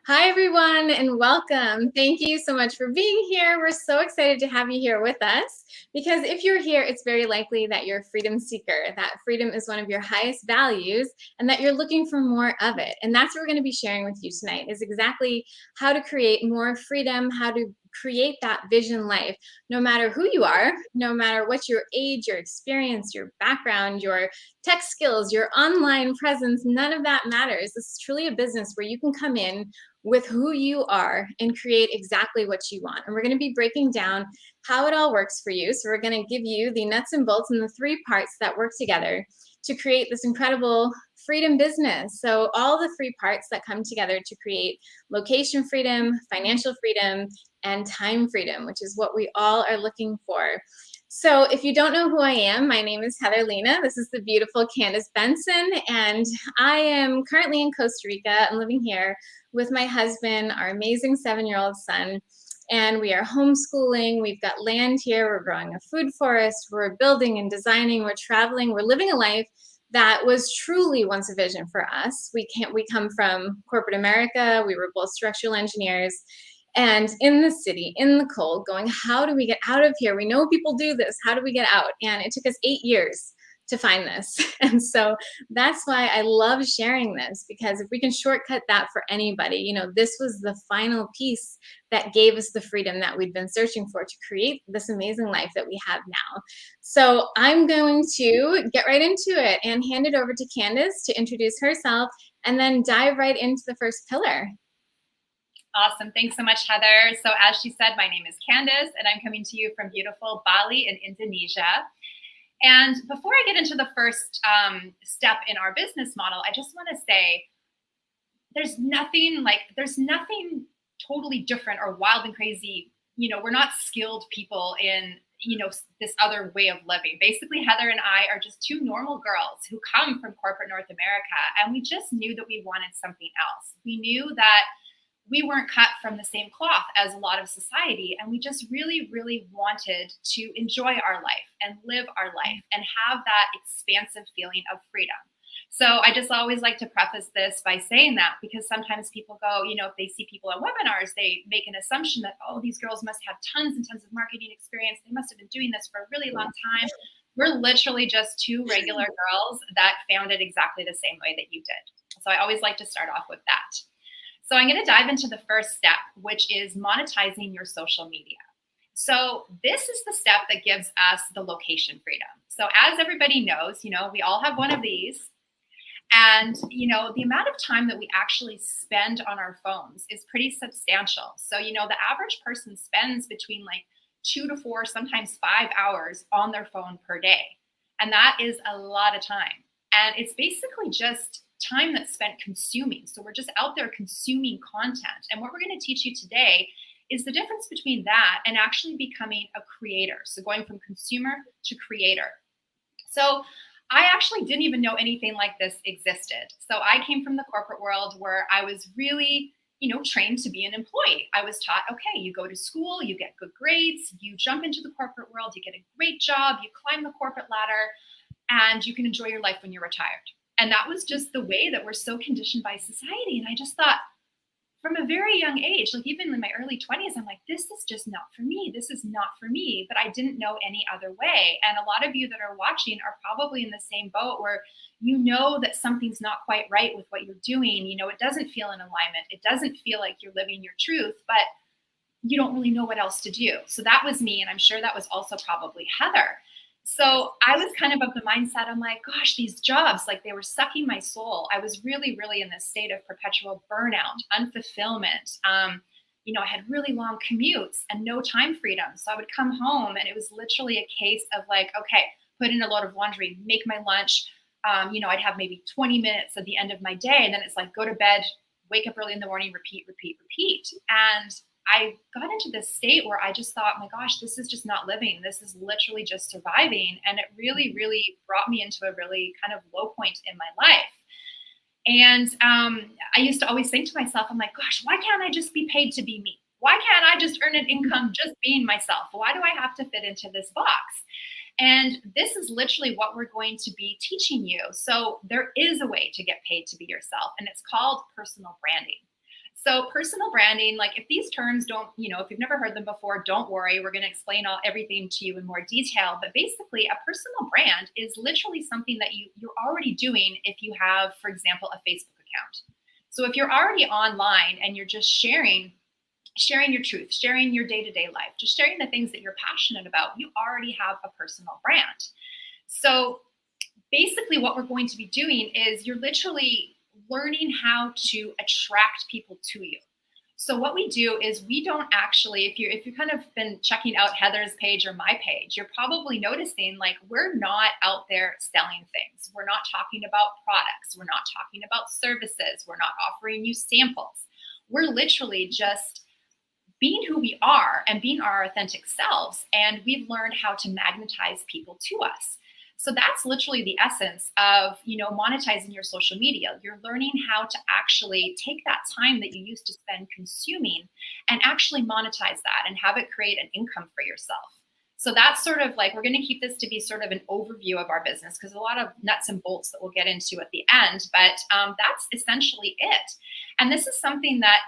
Hi, everyone, and welcome. Thank you so much for being here. We're so excited to have you here with us because if you're here, it's very likely that you're a freedom seeker, that freedom is one of your highest values, and that you're looking for more of it. And that's what we're going to be sharing with you tonight is exactly how to create more freedom, how to create that vision life, no matter who you are, no matter what your age, your experience, your background, your tech skills, your online presence, none of that matters. This is truly a business where you can come in with who you are and create exactly what you want. And we're going to be breaking down how it all works for you. So we're going to give you the nuts and bolts and the three parts that work together to create this incredible freedom business. So all the three parts that come together to create location freedom, financial freedom, and time freedom, which is what we all are looking for. So if you don't know who I am, my name is Heather Lena. This is the beautiful Candace Benson, and I am currently in Costa Rica and living here with my husband, our amazing 7-year-old son. And we are homeschooling. We've got land here. We're growing a food forest. We're building and designing. We're traveling. We're living a life that was truly once a vision for us. We come from corporate America. We were both structural engineers. And in the city, in the cold, going, how do we get out of here? We know people do this. How do we get out? And it took us 8 years to find this. And so that's why I love sharing this, because if we can shortcut that for anybody, this was the final piece that gave us the freedom that we'd been searching for to create this amazing life that we have now. So I'm going to get right into it and hand it over to Candace to introduce herself and then dive right into the first pillar. Awesome. Thanks so much, Heather. So as she said, my name is Candace, and I'm coming to you from beautiful Bali in Indonesia. And before I get into the first step in our business model, I just want to say there's nothing totally different or wild and crazy. We're not skilled people in, this other way of living. Basically, Heather and I are just two normal girls who come from corporate North America, and we just knew that we wanted something else. We knew that we weren't cut from the same cloth as a lot of society. And we just really, really wanted to enjoy our life and live our life and have that expansive feeling of freedom. So I just always like to preface this by saying that, because sometimes people go, if they see people at webinars, they make an assumption that, oh, these girls must have tons and tons of marketing experience. They must have been doing this for a really long time. We're literally just two regular girls that found it exactly the same way that you did. So I always like to start off with that. So I'm going to dive into the first step, which is monetizing your social media. So this is the step that gives us the location freedom. So as everybody knows, we all have one of these. And, the amount of time that we actually spend on our phones is pretty substantial. So, the average person spends between 2 to 4, sometimes 5 hours on their phone per day. And that is a lot of time. And it's basically just time that's spent consuming. So we're just out there consuming content. And what we're going to teach you today is the difference between that and actually becoming a creator. So going from consumer to creator. So I actually didn't even know anything like this existed. So I came from the corporate world where I was really, trained to be an employee. I was taught, okay, you go to school, you get good grades, you jump into the corporate world, you get a great job, you climb the corporate ladder, and you can enjoy your life when you're retired. And that was just the way that we're so conditioned by society. And I just thought from a very young age, even in my early 20s, I'm like, this is just not for me. This is not for me. But I didn't know any other way. And a lot of you that are watching are probably in the same boat where that something's not quite right with what you're doing. It doesn't feel in alignment. It doesn't feel like you're living your truth, but you don't really know what else to do. So that was me. And I'm sure that was also probably Heather. So I was kind of the mindset, I'm like, gosh, these jobs, they were sucking my soul. I was really, really in this state of perpetual burnout, unfulfillment. I had really long commutes and no time freedom. So I would come home and it was literally a case of okay, put in a load of laundry, make my lunch. I'd have maybe 20 minutes at the end of my day. And then it's go to bed, wake up early in the morning, repeat. And I got into this state where I just thought, my gosh, this is just not living. This is literally just surviving. And it really, really brought me into a really kind of low point in my life. And I used to always think to myself, I'm like, gosh, why can't I just be paid to be me? Why can't I just earn an income just being myself? Why do I have to fit into this box? And this is literally what we're going to be teaching you. So there is a way to get paid to be yourself, and it's called personal branding. So personal branding, like if these terms don't, if you've never heard them before, don't worry. We're going to explain everything to you in more detail. But basically, a personal brand is literally something that you're already doing if you have, for example, a Facebook account. So if you're already online and you're just sharing your truth, sharing your day-to-day life, just sharing the things that you're passionate about, you already have a personal brand. So basically what we're going to be doing is you're literally learning how to attract people to you. So what we do is we don't actually, if you kind of been checking out Heather's page or my page, you're probably noticing like we're not out there selling things. We're not talking about products. We're not talking about services. We're not offering you samples. We're literally just being who we are and being our authentic selves. And we've learned how to magnetize people to us. So that's literally the essence of, monetizing your social media. You're learning how to actually take that time that you used to spend consuming and actually monetize that and have it create an income for yourself. So that's sort of like, we're going to keep this to be sort of an overview of our business because a lot of nuts and bolts that we'll get into at the end, but that's essentially it. And this is something that,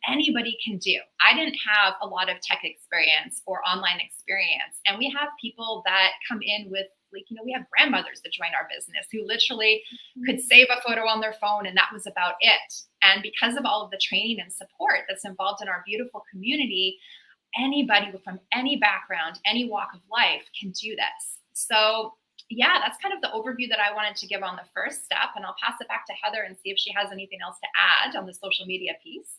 anybody can do. I didn't have a lot of tech experience or online experience. And we have people that come in with we have grandmothers that join our business who literally could save a photo on their phone and that was about it. And because of all of the training and support that's involved in our beautiful community, anybody from any background, any walk of life can do this. So yeah, that's kind of the overview that I wanted to give on the first step. And I'll pass it back to Heather and see if she has anything else to add on the social media piece.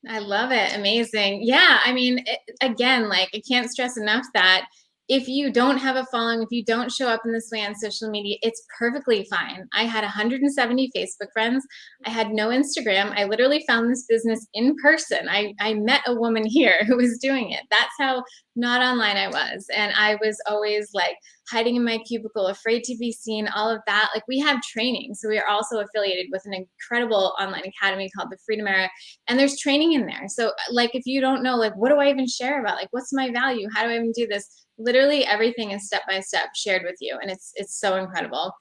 I love it. Amazing. Yeah. I mean, again, like I can't stress enough that if you don't have a following, if you don't show up in this way on social media, it's perfectly fine. I had 170 Facebook friends. I had no Instagram. I literally found this business in person. I met a woman here who was doing it. That's how not online I was. And I was always like hiding in my cubicle, afraid to be seen, all of that. Like we have training. So we are also affiliated with an incredible online academy called the Freedom Era. And there's training in there. So like, if you don't know, like, what do I even share about? Like, what's my value? How do I even do this? Literally everything is step by step shared with you. And it's so incredible.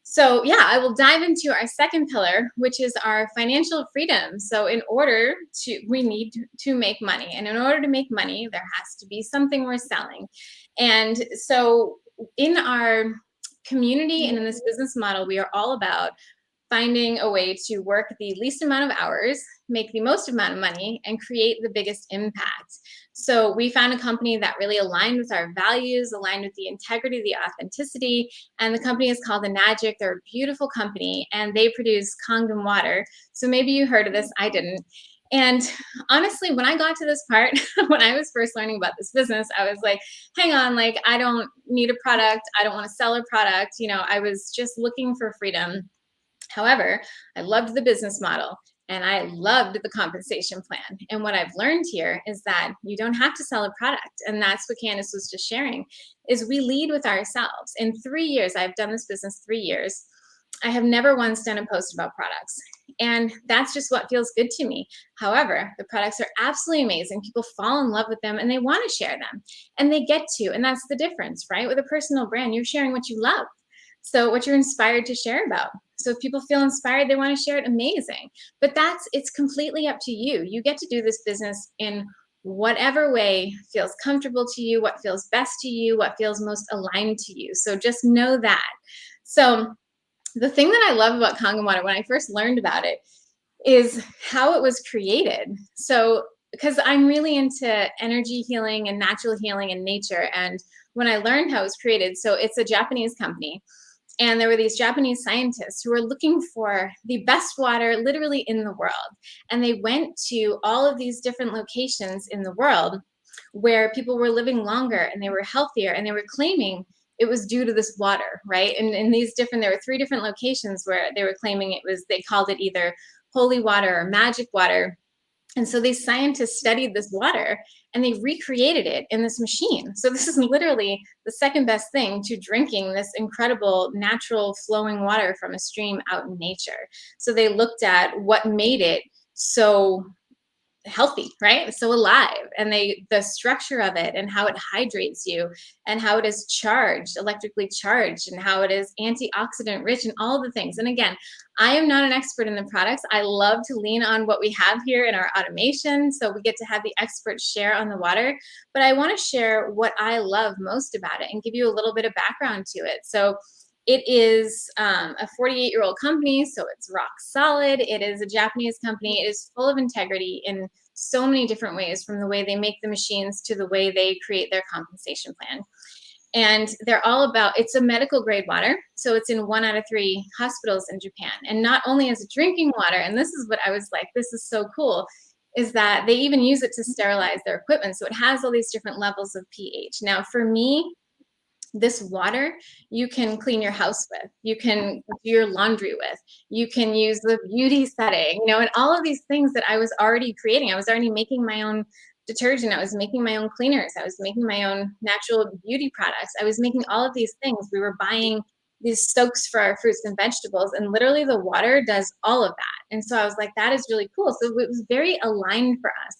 So yeah, I will dive into our second pillar, which is our financial freedom. So we need to make money. And in order to make money, there has to be something we're selling. And so in our community and in this business model, we are all about finding a way to work the least amount of hours, make the most amount of money, and create the biggest impact. So we found a company that really aligned with our values, aligned with the integrity, the authenticity, and the company is called Enagic. They're a beautiful company, and they produce Kangen water. So maybe you heard of this, I didn't. And honestly, when I got to this part, when I was first learning about this business, I was like, hang on, like, I don't need a product. I don't want to sell a product. I was just looking for freedom. However, I loved the business model and I loved the compensation plan. And what I've learned here is that you don't have to sell a product. And that's what Candace was just sharing, is we lead with ourselves. In 3 years, I've done this business 3 years. I have never once done a post about products. And that's just what feels good to me. However, the products are absolutely amazing. People fall in love with them and they want to share them. And they get to. And that's the difference, right? With a personal brand, you're sharing what you love. So what you're inspired to share about. So if people feel inspired, they want to share it, amazing. But it's completely up to you. You get to do this business in whatever way feels comfortable to you, what feels best to you, what feels most aligned to you. So just know that. So the thing that I love about Kangen water, when I first learned about it, is how it was created. So because I'm really into energy healing and natural healing and nature. And when I learned how it was created, so it's a Japanese company. And there were these Japanese scientists who were looking for the best water literally in the world. And they went to all of these different locations in the world where people were living longer and they were healthier, and they were claiming it was due to this water, right? And in there were 3 different locations where they were claiming they called it either holy water or magic water. And so these scientists studied this water and they recreated it in this machine. So this is literally the second best thing to drinking this incredible natural flowing water from a stream out in nature. So they looked at what made it so healthy, right? It's so alive. And the structure of it and how it hydrates you and how it is charged, electrically charged, and how it is antioxidant rich and all the things. And again, I am not an expert in the products. I love to lean on what we have here in our automation. So we get to have the experts share on the water, but I want to share what I love most about it and give you a little bit of background to it. So it is a 48-year-old company, so it's rock solid. It is a Japanese company. It is full of integrity in so many different ways, from the way they make the machines to the way they create their compensation plan. And they're all about, it's a medical grade water. So it's in 1 out of 3 hospitals in Japan. And not only as a drinking water, and this is what I was like, this is so cool, is that they even use it to sterilize their equipment. So it has all these different levels of pH. Now, for me, this water you can clean your house with, you can do your laundry with, you can use the beauty setting, and all of these things that I was already creating. I was already making my own detergent, I was making my own cleaners, I was making my own natural beauty products, I was making all of these things. We were buying these soaks for our fruits and vegetables, and literally the water does all of that. And so I was like, that is really cool. So it was very aligned for us.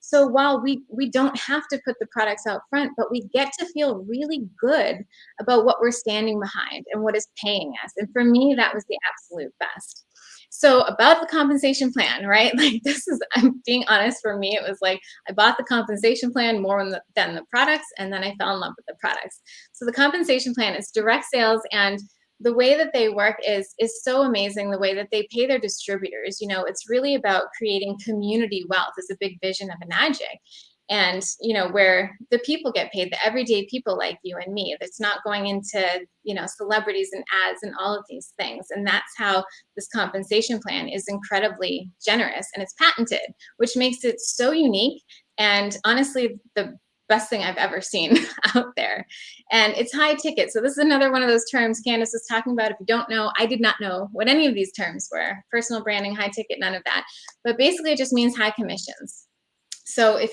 So while we don't have to put the products out front, but we get to feel really good about what we're standing behind and what is paying us. And for me, that was the absolute best. So about the compensation plan, right? Like, this is, I'm being honest, for me, it was like I bought the compensation plan more than the products, and then I fell in love with the products. So the compensation plan is direct sales, and the way that they work is so amazing. The way that they pay their distributors, it's really about creating community wealth is a big vision of Enagic. And where the people get paid, the everyday people like you and me, that's not going into celebrities and ads and all of these things. And that's how this compensation plan is incredibly generous, and it's patented, which makes it so unique, and honestly the best thing I've ever seen out there. And it's high ticket. So this is another one of those terms Candace was talking about. If you don't know, I did not know what any of these terms were: personal branding, high ticket, none of that. But basically it just means high commissions. So it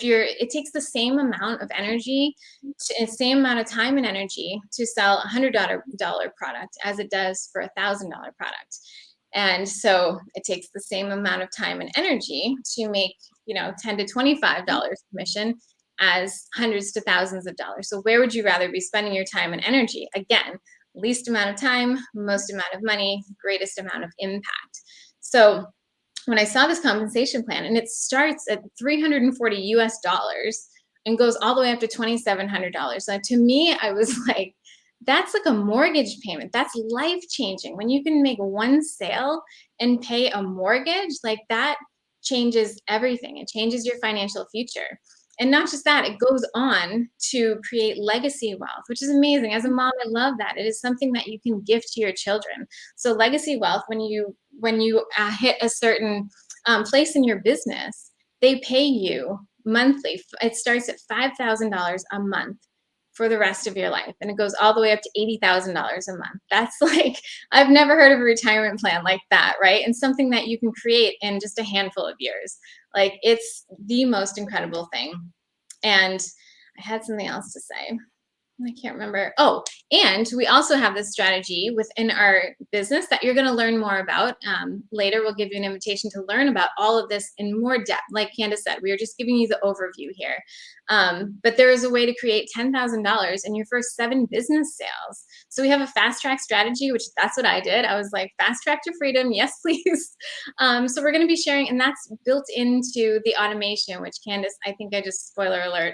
takes the same amount of energy, same amount of time and energy to sell $100 product as it does for $1,000 product. And so it takes the same amount of time and energy to make, $10 to $25 commission as hundreds to thousands of dollars. So where would you rather be spending your time and energy? Again, least amount of time, most amount of money, greatest amount of impact. So when I saw this compensation plan, and it starts at 340 US dollars and goes all the way up to $2,700. So to me, I was like, that's like a mortgage payment. That's life changing. When you can make one sale and pay a mortgage, like, that changes everything. It changes your financial future. And not just that, it goes on to create legacy wealth, which is amazing. As a mom, I love that. It is something that you can gift to your children. So legacy wealth, when you hit a certain place in your business, they pay you monthly. It starts at $5,000 a month for the rest of your life, and it goes all the way up to $80,000 a month. That's like, I've never heard of a retirement plan like that, right? And something that you can create in just a handful of years. Like, it's the most incredible thing. And I had something else to say. I can't remember. Oh, and we also have this strategy within our business that you're going to learn more about. Later, we'll give you an invitation to learn about all of this in more depth. Like Candace said, we are just giving you the overview here. But there is a way to create $10,000 in your first 7 business sales. So we have a fast track strategy, which that's what I did. I was like, fast track to freedom. Yes, please. So we're going to be sharing, and that's built into the automation, which Candace, I think I just, spoiler alert,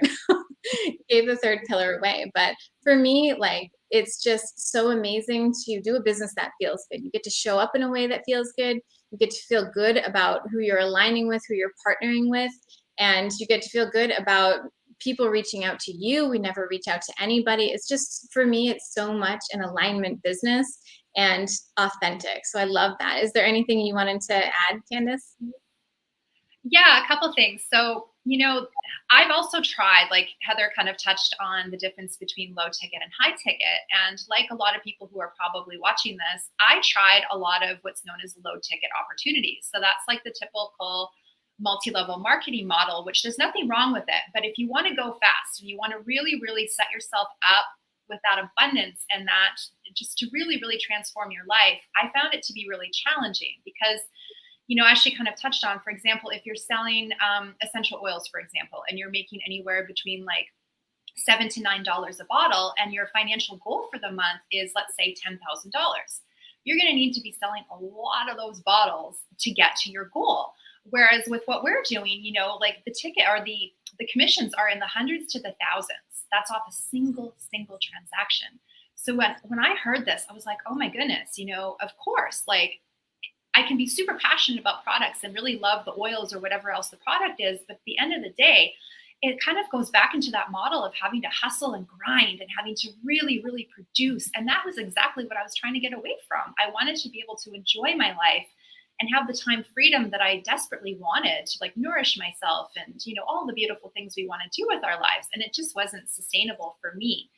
gave the third pillar away. But for me, like, it's just so amazing to do a business that feels good. You get to show up in a way that feels good. You get to feel good about who you're aligning with, who you're partnering with, and you get to feel good about people reaching out to you. We never reach out to anybody. It's just, for me, it's so much an alignment business and authentic. So I love that. Is there anything you wanted to add, Candace? Yeah, a couple things. So, I've also tried, like Heather kind of touched on the difference between low ticket and high ticket. And like a lot of people who are probably watching this, I tried a lot of what's known as low ticket opportunities. So that's like the typical multi-level marketing model, which there's nothing wrong with it. But if you want to go fast and you want to really, really set yourself up with that abundance and that just to really, really transform your life, I found it to be really challenging because as she kind of touched on, for example, if you're selling essential oils, for example, and you're making anywhere between like $7 to $9 a bottle, and your financial goal for the month is, let's say, $10,000, you're going to need to be selling a lot of those bottles to get to your goal. Whereas with what we're doing, like the ticket or the commissions are in the hundreds to the thousands. That's off a single transaction. So when I heard this, I was like, oh my goodness, of course, like I can be super passionate about products and really love the oils or whatever else the product is. But at the end of the day, it kind of goes back into that model of having to hustle and grind and having to really, really produce. And that was exactly what I was trying to get away from. I wanted to be able to enjoy my life and have the time freedom that I desperately wanted to like nourish myself and, all the beautiful things we want to do with our lives. And it just wasn't sustainable for me.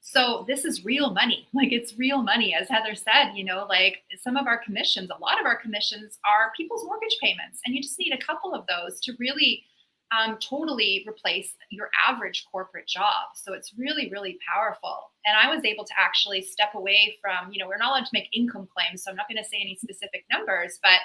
So this is real money. Like it's real money. As Heather said, like some of our commissions, a lot of our commissions are people's mortgage payments. And you just need a couple of those to really totally replace your average corporate job. So it's really, really powerful. And I was able to actually step away from, we're not allowed to make income claims. So I'm not going to say any specific numbers, but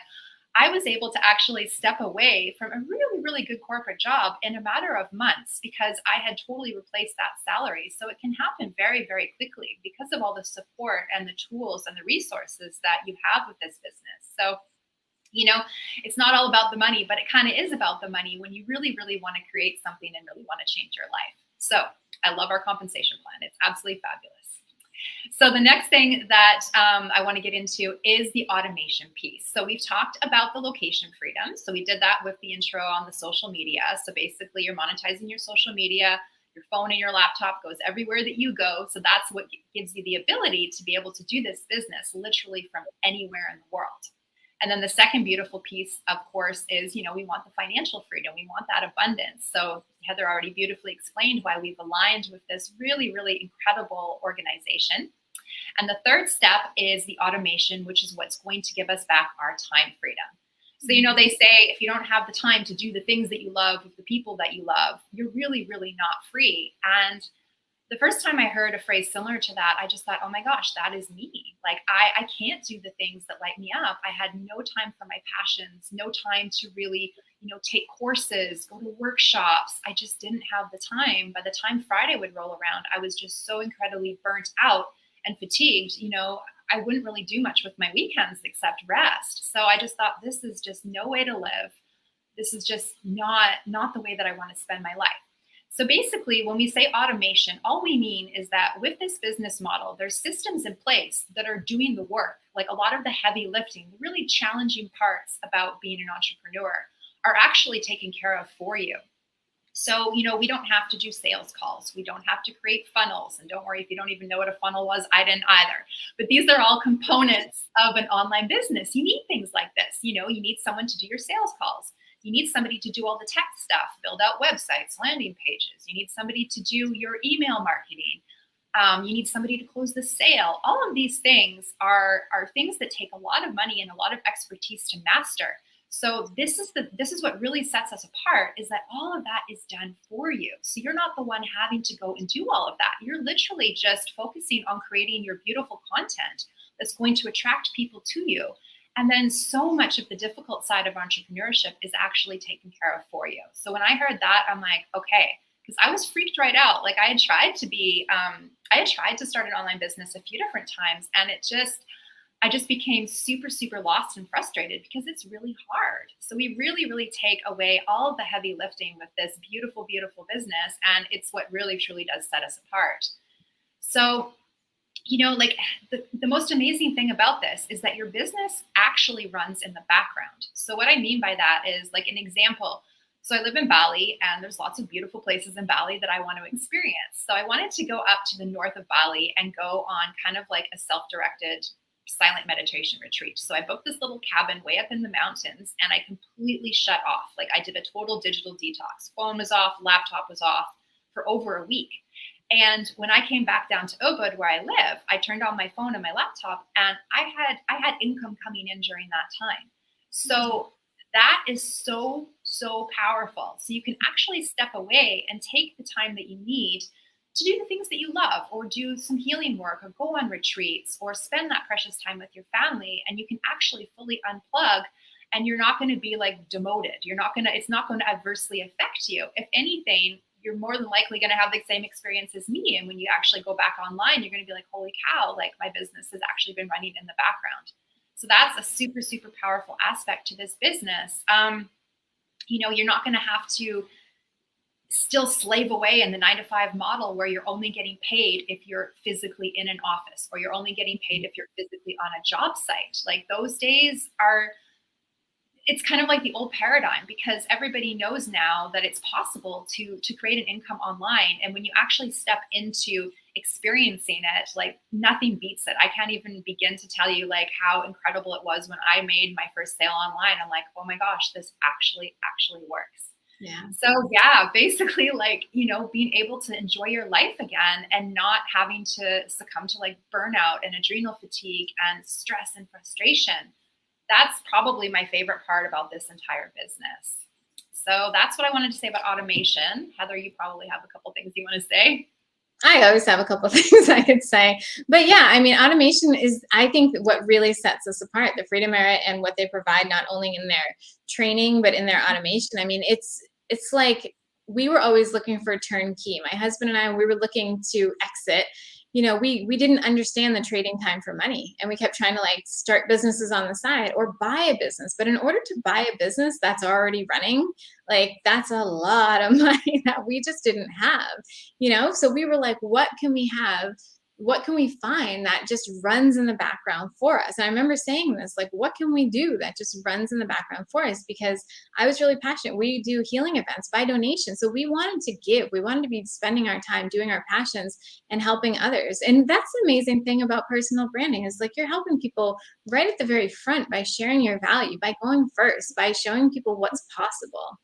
I was able to actually step away from a really, really good corporate job in a matter of months because I had totally replaced that salary. So it can happen very, very quickly because of all the support and the tools and the resources that you have with this business. So, it's not all about the money, but it kind of is about the money when you really, really want to create something and really want to change your life. So I love our compensation plan. It's absolutely fabulous. So the next thing that I want to get into is the automation piece. So we've talked about the location freedom. So we did that with the intro on the social media. So basically you're monetizing your social media, your phone and your laptop goes everywhere that you go. So that's what gives you the ability to be able to do this business literally from anywhere in the world. And then the second beautiful piece, of course, is, we want the financial freedom. We want that abundance. So Heather already beautifully explained why we've aligned with this really, really incredible organization. And the third step is the automation, which is what's going to give us back our time freedom. So, they say if you don't have the time to do the things that you love with the people that you love, you're really, really not free. And the first time I heard a phrase similar to that, I just thought, oh my gosh, that is me. Like I can't do the things that light me up. I had no time for my passions, no time to really, take courses, go to workshops. I just didn't have the time. By the time Friday would roll around, I was just so incredibly burnt out and fatigued. I wouldn't really do much with my weekends except rest. So I just thought, this is just no way to live. This is just not the way that I want to spend my life. So basically, when we say automation, all we mean is that with this business model, there's systems in place that are doing the work. Like a lot of the heavy lifting, the really challenging parts about being an entrepreneur are actually taken care of for you. So, we don't have to do sales calls. We don't have to create funnels. And don't worry if you don't even know what a funnel was. I didn't either. But these are all components of an online business. You need things like this. You need someone to do your sales calls. You need somebody to do all the tech stuff, build out websites, landing pages. You need somebody to do your email marketing. You need somebody to close the sale. All of these things are things that take a lot of money and a lot of expertise to master. So this is what really sets us apart, is that all of that is done for you. So you're not the one having to go and do all of that. You're literally just focusing on creating your beautiful content that's going to attract people to you. And then so much of the difficult side of entrepreneurship is actually taken care of for you. So when I heard that, I'm like, okay, because I was freaked right out. Like I had tried to start an online business a few different times, and I just became super, super lost and frustrated because it's really hard. So we really, really take away all of the heavy lifting with this beautiful, beautiful business. And it's what really, truly does set us apart. So, like the most amazing thing about this is that your business actually runs in the background. So what I mean by that is, like, an example. So I live in Bali, and there's lots of beautiful places in Bali that I want to experience. So I wanted to go up to the north of Bali and go on kind of like a self-directed silent meditation retreat. So I booked this little cabin way up in the mountains, and I completely shut off. Like I did a total digital detox. Phone was off, laptop was off for over a week. And when I came back down to Ubud, where I live, I turned on my phone and my laptop, and I had income coming in during that time. So that is so, so powerful. So you can actually step away and take the time that you need to do the things that you love, or do some healing work, or go on retreats, or spend that precious time with your family. And you can actually fully unplug and you're not going to be like demoted. It's not going to adversely affect you. If anything, you're more than likely going to have the same experience as me. And when you actually go back online, you're going to be like, holy cow, like my business has actually been running in the background. So that's a super, super powerful aspect to this business. You're not going to have to still slave away in the 9-to-5 model where you're only getting paid if you're physically in an office, or you're only getting paid if you're physically on a job site. Like those days it's kind of like the old paradigm, because everybody knows now that it's possible to create an income online. And when you actually step into experiencing it, like nothing beats it. I can't even begin to tell you like how incredible it was when I made my first sale online. I'm like, oh my gosh, this actually works. Yeah. So yeah, basically like, being able to enjoy your life again and not having to succumb to like burnout and adrenal fatigue and stress and frustration. That's probably my favorite part about this entire business. So that's what I wanted to say about automation. Heather, you probably have a couple things you want to say. I always have a couple of things I could say, but yeah, I mean, automation is, I think, what really sets us apart, the Freedom Era and what they provide, not only in their training, but in their automation. I mean, it's like, we were always looking for a turnkey. My husband and I, we were looking to exit. We didn't understand the trading time for money, and we kept trying to like start businesses on the side or buy a business. But in order to buy a business that's already running, like that's a lot of money that we just didn't have. So we were like, what can we have? What can we find that just runs in the background for us? And I remember saying this, like, what can we do that just runs in the background for us? Because I was really passionate. We do healing events by donation. So we wanted to give, we wanted to be spending our time doing our passions and helping others. And that's the amazing thing about personal branding, is like you're helping people right at the very front by sharing your value, by going first, by showing people what's possible.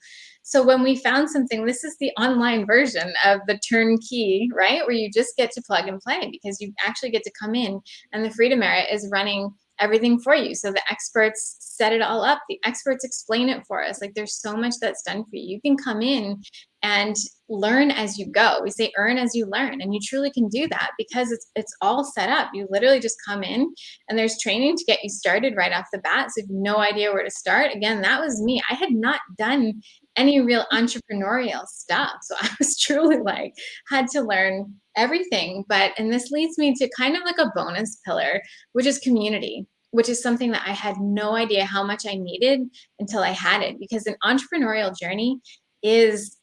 So when we found something, this is the online version of the turnkey, right? Where you just get to plug and play, because you actually get to come in and the Freedom Era is running everything for you. So the experts set it all up. The experts explain it for us. Like there's so much that's done for you. You can come in and learn as you go. We say earn as you learn, and you truly can do that because it's all set up. You literally just come in and there's training to get you started right off the bat. So if you have no idea where to start, again, that was me. I had not done any real entrepreneurial stuff. So I was truly like, had to learn everything. And this leads me to kind of like a bonus pillar, which is community, which is something that I had no idea how much I needed until I had it. Because an entrepreneurial journey is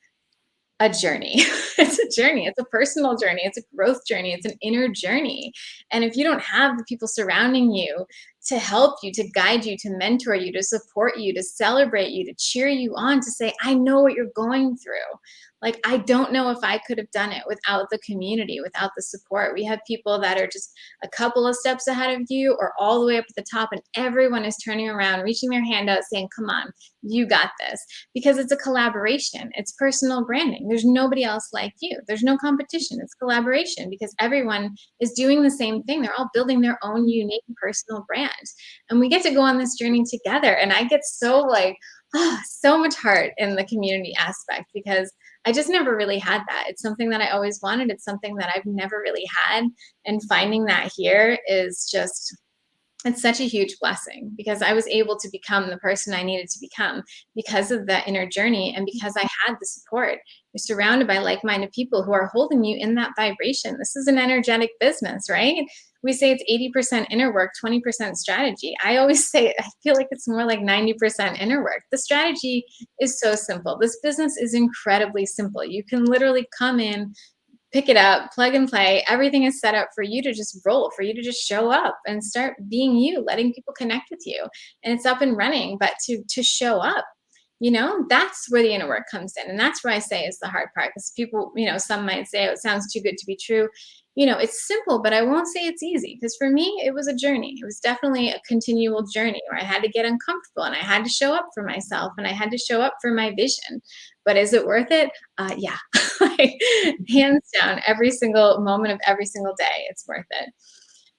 a journey. It's a journey. It's a personal journey. It's a growth journey. It's an inner journey. And if you don't have the people surrounding you to help you, to guide you, to mentor you, to support you, to celebrate you, to cheer you on, to say, I know what you're going through. Like, I don't know if I could have done it without the community, without the support. We have people that are just a couple of steps ahead of you or all the way up at the top, and everyone is turning around, reaching their hand out, saying, come on, you got this. Because it's a collaboration. It's personal branding. There's nobody else like you. There's no competition. It's collaboration because everyone is doing the same thing. They're all building their own unique personal brand. And we get to go on this journey together. And I get so like, so much heart in the community aspect because I just never really had that. It's something that I always wanted. It's something that I've never really had. And finding that here is just, it's such a huge blessing because I was able to become the person I needed to become because of that inner journey and because I had the support. You're surrounded by like-minded people who are holding you in that vibration. This is an energetic business, right? We say it's 80% inner work, 20% strategy. I always say, I feel like it's more like 90% inner work. The strategy is so simple. This business is incredibly simple. You can literally come in, pick it up, plug and play. Everything is set up for you to just roll, for you to just show up and start being you, letting people connect with you. And it's up and running, but to show up, that's where the inner work comes in. And that's where I say is the hard part because people, some might say, oh, it sounds too good to be true. It's simple, but I won't say it's easy because for me, it was a journey. It was definitely a continual journey where I had to get uncomfortable and I had to show up for myself and I had to show up for my vision. But is it worth it? Yeah, like, hands down, every single moment of every single day, it's worth it.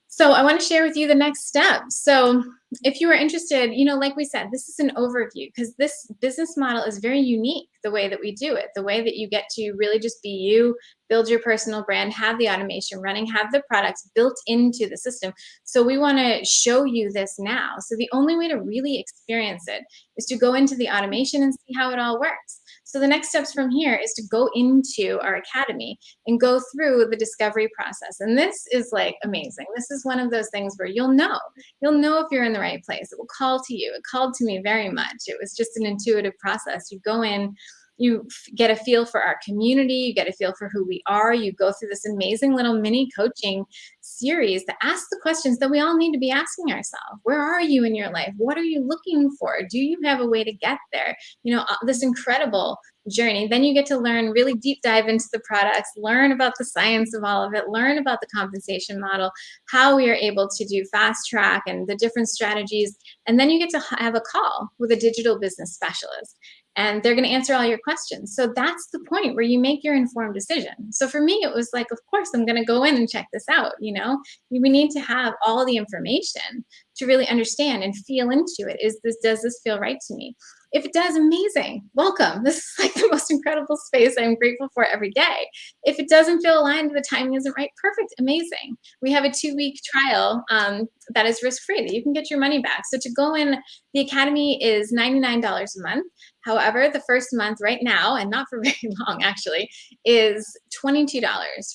So I want to share with you the next step. So if you are interested, like we said, this is an overview because this business model is very unique the way that we do it, the way that you get to really just be you, build your personal brand, have the automation running, have the products built into the system. So we want to show you this now. So the only way to really experience it is to go into the automation and see how it all works. So the next steps from here is to go into our academy and go through the discovery process. And this is like amazing. This is one of those things where you'll know if you're in the right place. It will call to you. It called to me very much. It was just an intuitive process. You go in, you get a feel for our community, you get a feel for who we are, you go through this amazing little mini coaching series that asks the questions that we all need to be asking ourselves. Where are you in your life? What are you looking for? Do you have a way to get there? This incredible journey. Then you get to learn, really deep dive into the products, learn about the science of all of it, learn about the compensation model, how we are able to do fast track and the different strategies. And then you get to have a call with a digital business specialist, and they're going to answer all your questions. So that's the point where you make your informed decision. So for me, it was like, of course, I'm going to go in and check this out. We need to have all the information to really understand and feel into it. Does this feel right to me? If it does, amazing. Welcome. This is like the most incredible space I'm grateful for every day. If it doesn't feel aligned, the timing isn't right, perfect, amazing. We have a 2-week trial that is risk-free, that you can get your money back. So to go in, the academy is $99 a month. However, the first month right now, and not for very long actually, is $22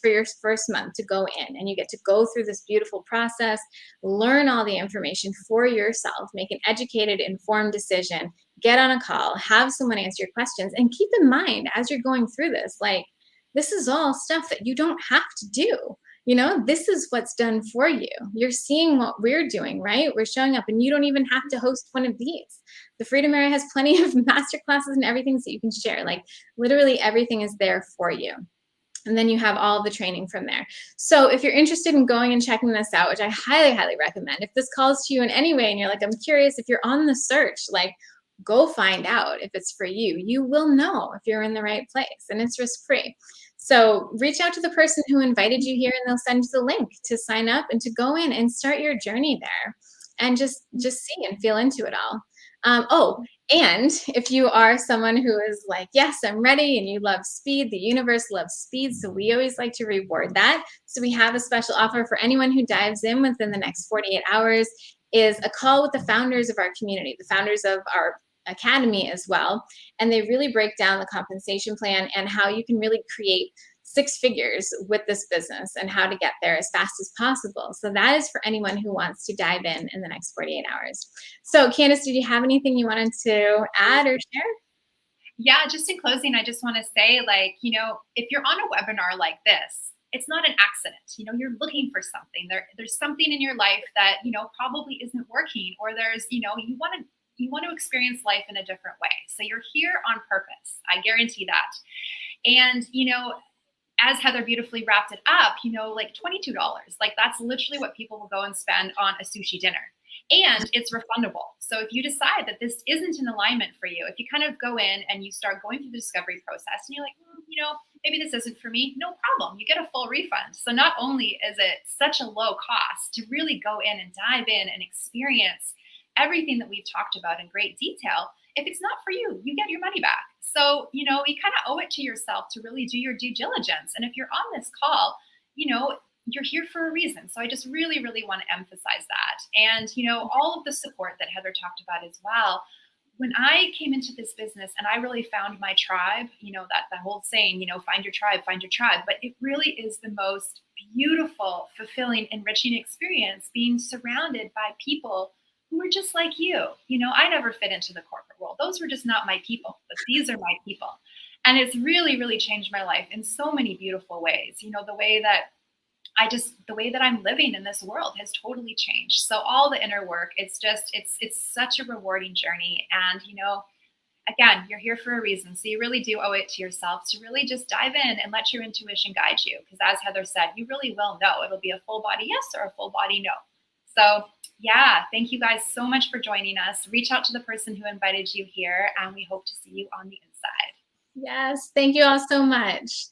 for your first month to go in. And you get to go through this beautiful process, learn all the information for yourself, make an educated, informed decision, get on a call, have someone answer your questions, and keep in mind as you're going through this, like, this is all stuff that you don't have to do. This is what's done for you. You're seeing what we're doing, right? We're showing up, and you don't even have to host one of these. The Freedom Area has plenty of master classes and everything that you can share. Like, literally everything is there for you. And then you have all of the training from there. So if you're interested in going and checking this out, which I highly, highly recommend, if this calls to you in any way and you're like, I'm curious, if you're on the search, like, go find out if it's for you. You will know if you're in the right place, and it's risk-free. So reach out to the person who invited you here, and they'll send you the link to sign up and to go in and start your journey there, and just see and feel into it all. And if you are someone who is like, yes, I'm ready, and you love speed, the universe loves speed, so we always like to reward that. So we have a special offer for anyone who dives in within the next 48 hours is a call with the founders of our community, the founders of our academy as well. And they really break down the compensation plan and how you can really create 6 figures with this business and how to get there as fast as possible. So that is for anyone who wants to dive in the next 48 hours. So Candace, did you have anything you wanted to add or share? Yeah, just in closing, I just want to say, like, if you're on a webinar like this, it's not an accident. You're looking for something. There's something in your life that, probably isn't working, or there's, you want to experience life in a different way. So you're here on purpose. I guarantee that. And, as Heather beautifully wrapped it up, like $22, like that's literally what people will go and spend on a sushi dinner. And it's refundable. So if you decide that this isn't in alignment for you, if you kind of go in and you start going through the discovery process and you're like, maybe this isn't for me, no problem. You get a full refund. So not only is it such a low cost to really go in and dive in and experience everything that we've talked about in great detail, if it's not for you, you get your money back. So, you kind of owe it to yourself to really do your due diligence. And if you're on this call, you're here for a reason. So I just really, really want to emphasize that. And, all of the support that Heather talked about as well. When I came into this business and I really found my tribe, that whole saying, find your tribe, but it really is the most beautiful, fulfilling, enriching experience being surrounded by people who are just like you. I never fit into the corporate world. Those were just not my people, but these are my people. And it's really, really changed my life in so many beautiful ways. The way that I'm living in this world has totally changed. So all the inner work, it's such a rewarding journey. And, again, you're here for a reason. So you really do owe it to yourself to really just dive in and let your intuition guide you. Because as Heather said, you really will know. It'll be a full body yes or a full body no. So yeah, thank you guys so much for joining us. Reach out to the person who invited you here, and we hope to see you on the inside. Yes, thank you all so much.